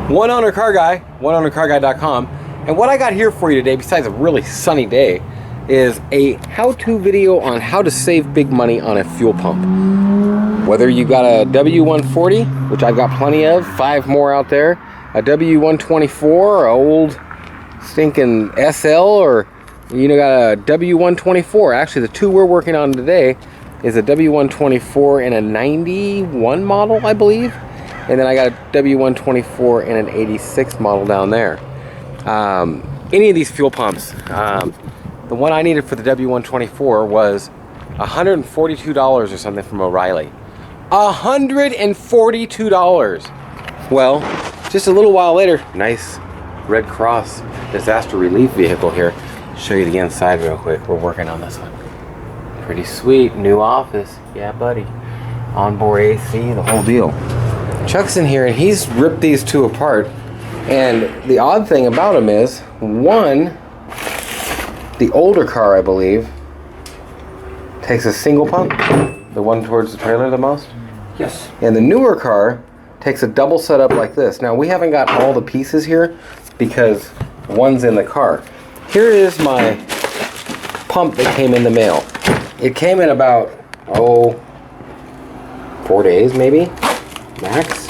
One Owner Car Guy, oneownercarguy.com. And what I got here for you today, besides a really sunny day, is a how-to video on how to save big money on a fuel pump. Whether you got a W140, which I've got plenty of, 5 more out there, a W124, an old stinking SL, or you know, got a W124. Actually, the 2 we're working on today is a W124 and a 91 model, I believe. And then I got a W124 and an 86 model down there. Any of these fuel pumps, the one I needed for the W124 was $142 or something from O'Reilly. $142. Well, just a little while later, nice Red Cross disaster relief vehicle here. Show you the inside real quick. We're working on this one. Pretty sweet. New office. Yeah, buddy. Onboard AC, the whole deal. Chuck's in here and he's ripped these 2 apart. And the odd thing about them is, one, the older car, I believe, takes a single pump, the one towards the trailer the most. Yes. And the newer car takes a double setup like this. Now, we haven't got all the pieces here because one's in the car. Here is my pump that came in the mail. It came in about, 4 days maybe, max.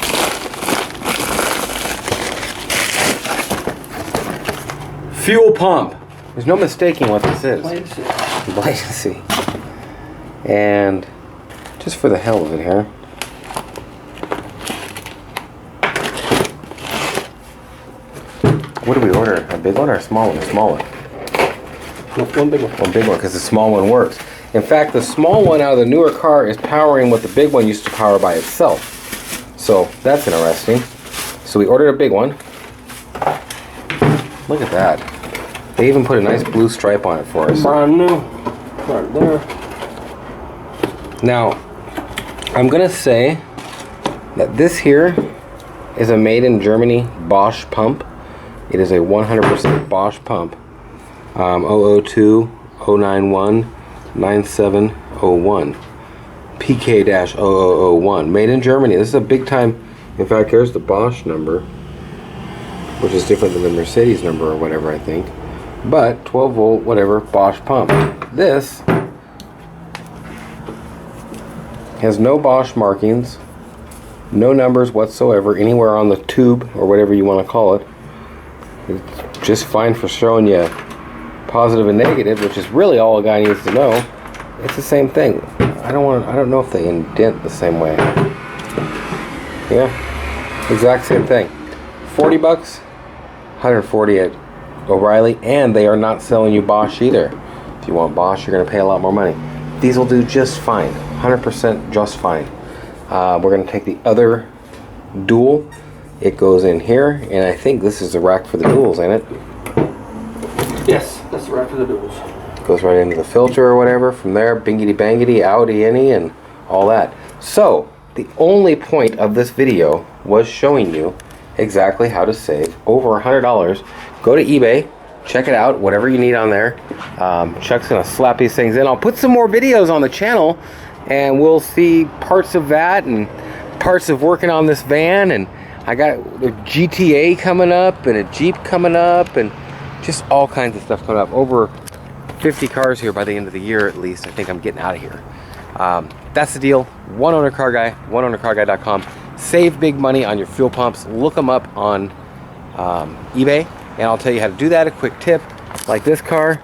Fuel pump. There's no mistaking what this is. Blaze. And just for the hell of it here, what do we order? A big one or a small one? A small one. One big one. One big one, because the small one works. In fact, the small one out of the newer car is powering what the big one used to power by itself. So that's interesting. So we ordered a big one. Look at that. They even put a nice blue stripe on it for us. Brand new. Right there. Now, I'm going to say that this here is a made in Germany Bosch pump. It is a 100% Bosch pump. 002 091 9701. PK-0001. Made in Germany. This is a big time. In fact, here's the Bosch number, which is different than the Mercedes number or whatever, I think. But 12 volt, whatever, Bosch pump. This has no Bosch markings, no numbers whatsoever anywhere on the tube or whatever you want to call it. It's just fine for showing you positive and negative, which is really all a guy needs to know. It's the same thing. I don't know if they indent the same way. Yeah, exact same thing. 40 bucks, 140 at O'Reilly, and they are not selling you Bosch either. If you want Bosch, you're going to pay a lot more money. These will do just fine, 100% just fine. We're going to take the other dual. It goes in here, and I think this is the rack for the duals, ain't it? Yes, that's the rack for the duals. Goes right into the filter or whatever. From there, bingity bangity, outy any, and all that. So, the only point of this video was showing you exactly how to save over $100. Go to eBay, check it out, whatever you need on there. Chuck's gonna slap these things in. I'll put some more videos on the channel, and we'll see parts of that and parts of working on this van. And I got a GTA coming up and a Jeep coming up, and just all kinds of stuff coming up. Over 50 cars here by the end of the year at least. I think I'm getting out of here. That's the deal. One Owner Car Guy, oneownercarguy.com. Save big money on your fuel pumps. Look them up on eBay, and I'll tell you how to do that. A quick tip, like this car,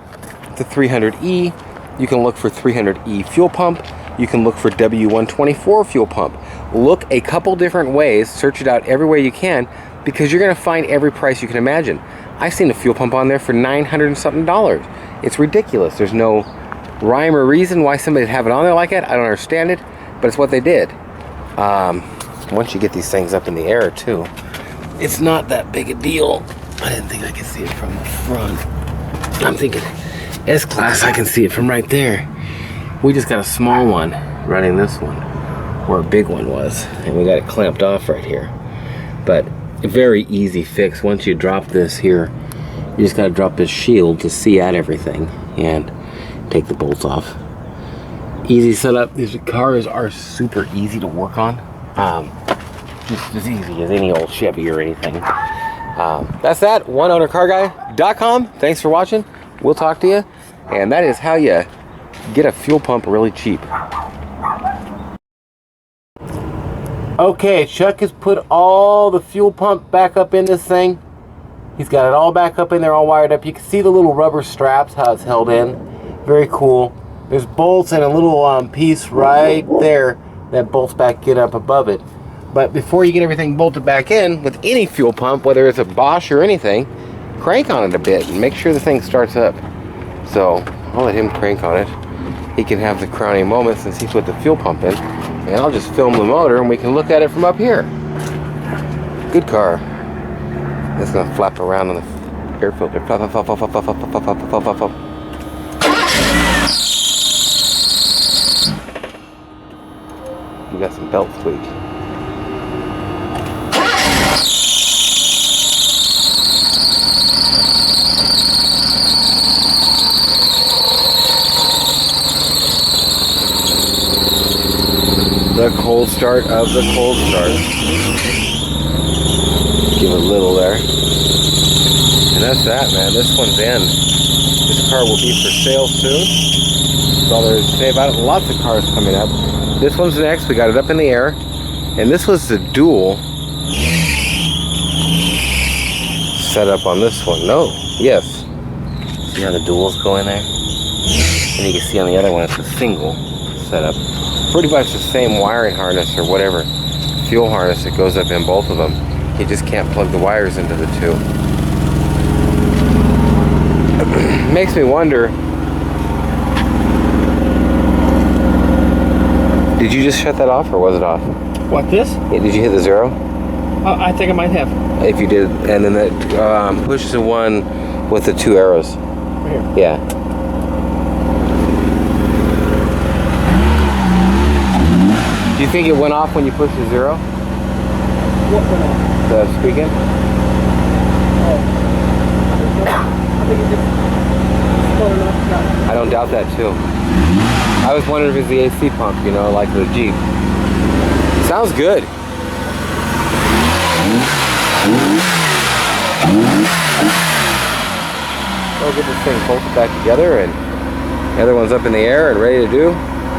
the 300E, you can look for 300E fuel pump. You can look for W124 fuel pump. Look a couple different ways, search it out every way you can, because you're gonna find every price you can imagine. I've seen a fuel pump on there for $900 and something. It's ridiculous. There's no rhyme or reason why somebody'd have it on there like that. I don't understand it, but it's what they did. Once you get these things up in the air too, it's not that big a deal. I didn't think I could see it from the front. I'm thinking S-Class, I can see it from right there. We just got a small one running this one, where a big one was, and we got it clamped off right here. But a very easy fix. Once you drop this here, you just got to drop this shield to see at everything and take the bolts off. Easy setup. These cars are super easy to work on. just as easy as any old Chevy or anything. That's that. OneOwnerCarGuy.com. Thanks for watching. We'll talk to you. And that is how you get a fuel pump really cheap. Okay, Chuck has put all the fuel pump back up in this thing. He's got it all back up in there, all wired up. You can see the little rubber straps, how it's held in. Very cool. There's bolts and a little piece right there that bolts back it up above it. But before you get everything bolted back in, with any fuel pump, whether it's a Bosch or anything, crank on it a bit and make sure the thing starts up. So I'll let him crank on it. He can have the crowning moment since he put the fuel pump in. And I'll just film the motor and we can look at it from up here. Good car. It's gonna flap around on the air filter. Flap, flap, flap, flap, flap, flap, flap, flap, flap, flap, flap. You got some belt tweak. The cold start of the cold start. Give it a little there. And that's that, man. This one's in. This car will be for sale soon. That's all there is to say about it. Lots of cars coming up. This one's next. We got it up in the air. And this was the dual setup on this one. No. Yes. See how the duals go in there? And you can see on the other one it's a single setup. Pretty much the same wiring harness or whatever fuel harness that goes up in both of them. You just can't plug the wires into the two. Makes me wonder, did you just shut that off or was it off? What, this? Yeah, did you hit the 0? I think I might have. If you did, and then that push the one with the 2 arrows. Right here. Yeah. Do you think it went off when you pushed the 0? What went off? The squeaking? Oh. I think it just started off. I don't doubt that too. I was wondering if it's the AC pump, you know, like the Jeep. Sounds good. We'll get this thing bolted back together and the other one's up in the air and ready to do.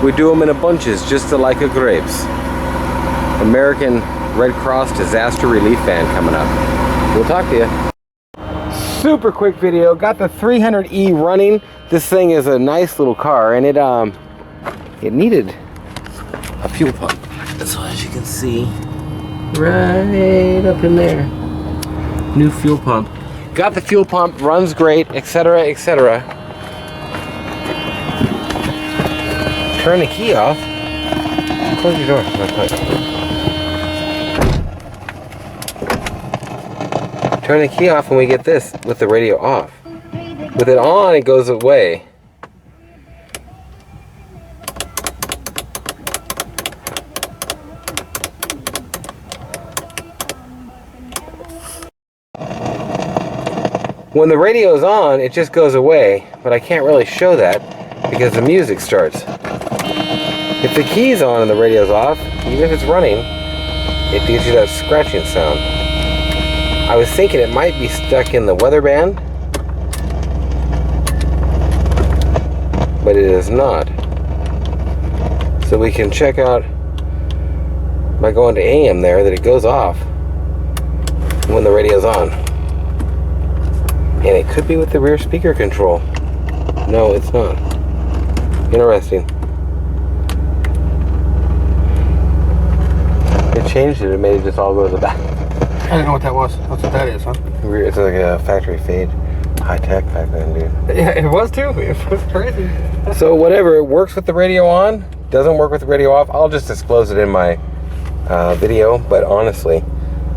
We do them in a bunches, just like a grapes. American Red Cross Disaster Relief Van coming up. We'll talk to you. Super quick video. Got the 300E running. This thing is a nice little car, and it needed a fuel pump. So as you can see, right up in there, new fuel pump. Got the fuel pump, runs great, etc., etc. Turn the key off. Close your door. Turn the key off and we get this with the radio off. With it on, it goes away. When the radio is on, it just goes away, but I can't really show that because the music starts. If the key's on and the radio's off, even if it's running, it gives you that scratching sound. I was thinking it might be stuck in the weather band, but it is not. So we can check out by going to AM there that it goes off when the radio's on. And it could be with the rear speaker control. No, it's not. Interesting. It changed it. It made it just all go to the back. I don't know what that was. That's what that is, huh? It's like a factory fade. High tech back then, dude. Yeah, it was too. It was crazy. So whatever, it works with the radio on, doesn't work with the radio off. I'll just disclose it in my video, but honestly,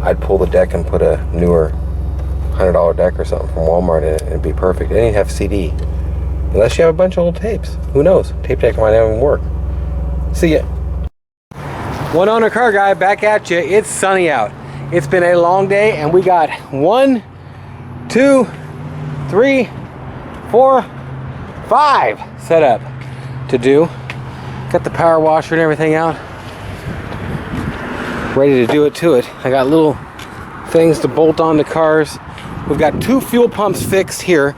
I'd pull the deck and put a newer $100 deck or something from Walmart in it, and it'd be perfect. It didn't have CD. Unless you have a bunch of old tapes. Who knows? Tape deck might not even work. See ya. One Owner Car Guy back at you. It's sunny out. It's been a long day, and we got 1, 2, 3, 4, 5 set up to do. Got the power washer and everything out. ready to do it to it. I got little things to bolt on the cars. We've got 2 fuel pumps fixed here.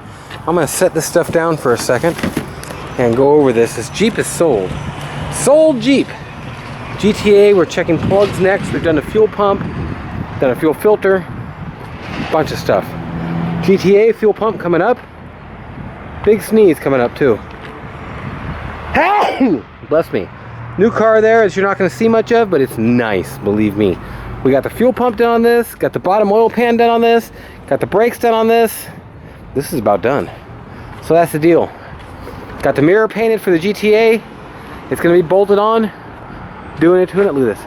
I'm gonna set this stuff down for a second and go over this. This Jeep is sold. Sold Jeep. GTA, we're checking plugs next. We've done a fuel pump, done a fuel filter, bunch of stuff. GTA fuel pump coming up. Big sneeze coming up too. Hey! Bless me. New car there that you're not gonna see much of, but it's nice, believe me. We got the fuel pump done on this, got the bottom oil pan done on this, got the brakes done on this. This is about done. So that's the deal. Got the mirror painted for the GTA. It's gonna be bolted on. Doing it to it. Look at this.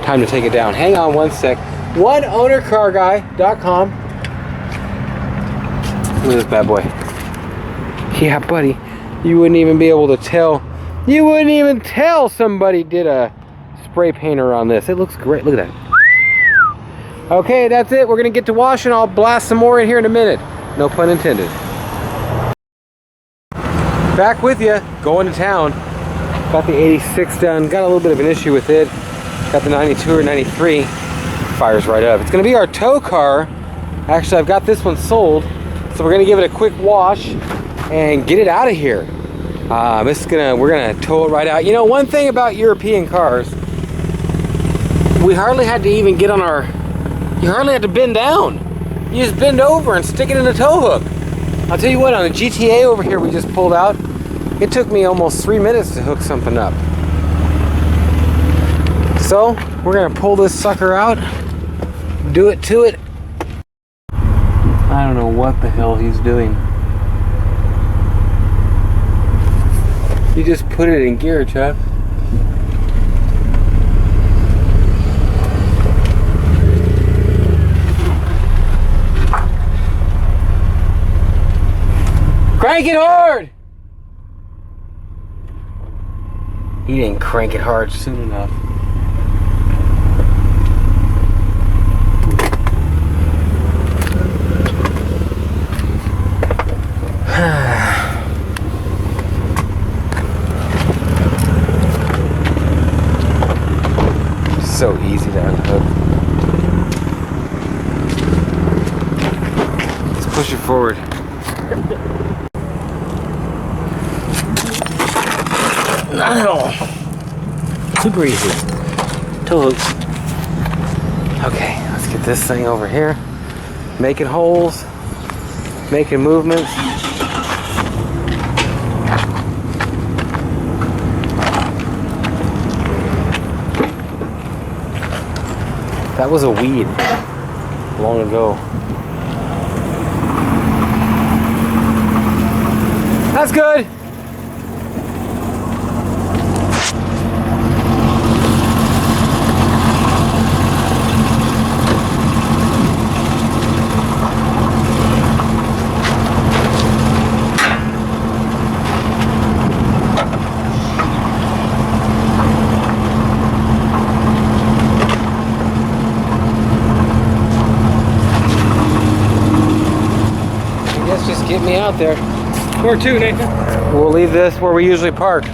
Time to take it down. Hang on one sec. OneOwnerCarGuy.com. Look at this bad boy. Yeah, buddy. You wouldn't even be able to tell. You wouldn't even tell somebody did a spray painter on this. It looks great. Look at that. Okay, that's it. We're gonna get to washing. I'll blast some more in here in a minute. No pun intended. Back with you, going to town. Got the 86 done. Got a little bit of an issue with it. Got the 92 or 93. Fires right up. It's gonna be our tow car. Actually, I've got this one sold, so we're gonna give it a quick wash and get it out of here. We're gonna tow it right out. You know, one thing about European cars, we hardly had to even get on our. You hardly had to bend down. You just bend over and stick it in the tow hook. I'll tell you what, on the GTA over here we just pulled out, it took me almost 3 minutes to hook something up. So, we're gonna pull this sucker out, do it to it. I don't know what the hell he's doing. You just put it in gear, Chuck. Crank it hard! He didn't crank it hard soon enough. So easy to unhook. Let's push it forward. Not at all. Super easy. Tow hooks. Okay, let's get this thing over here. Making holes. Making movements. That was a weed long ago. That's good. Just get me out there. Where to, Nathan? We'll leave this where we usually park.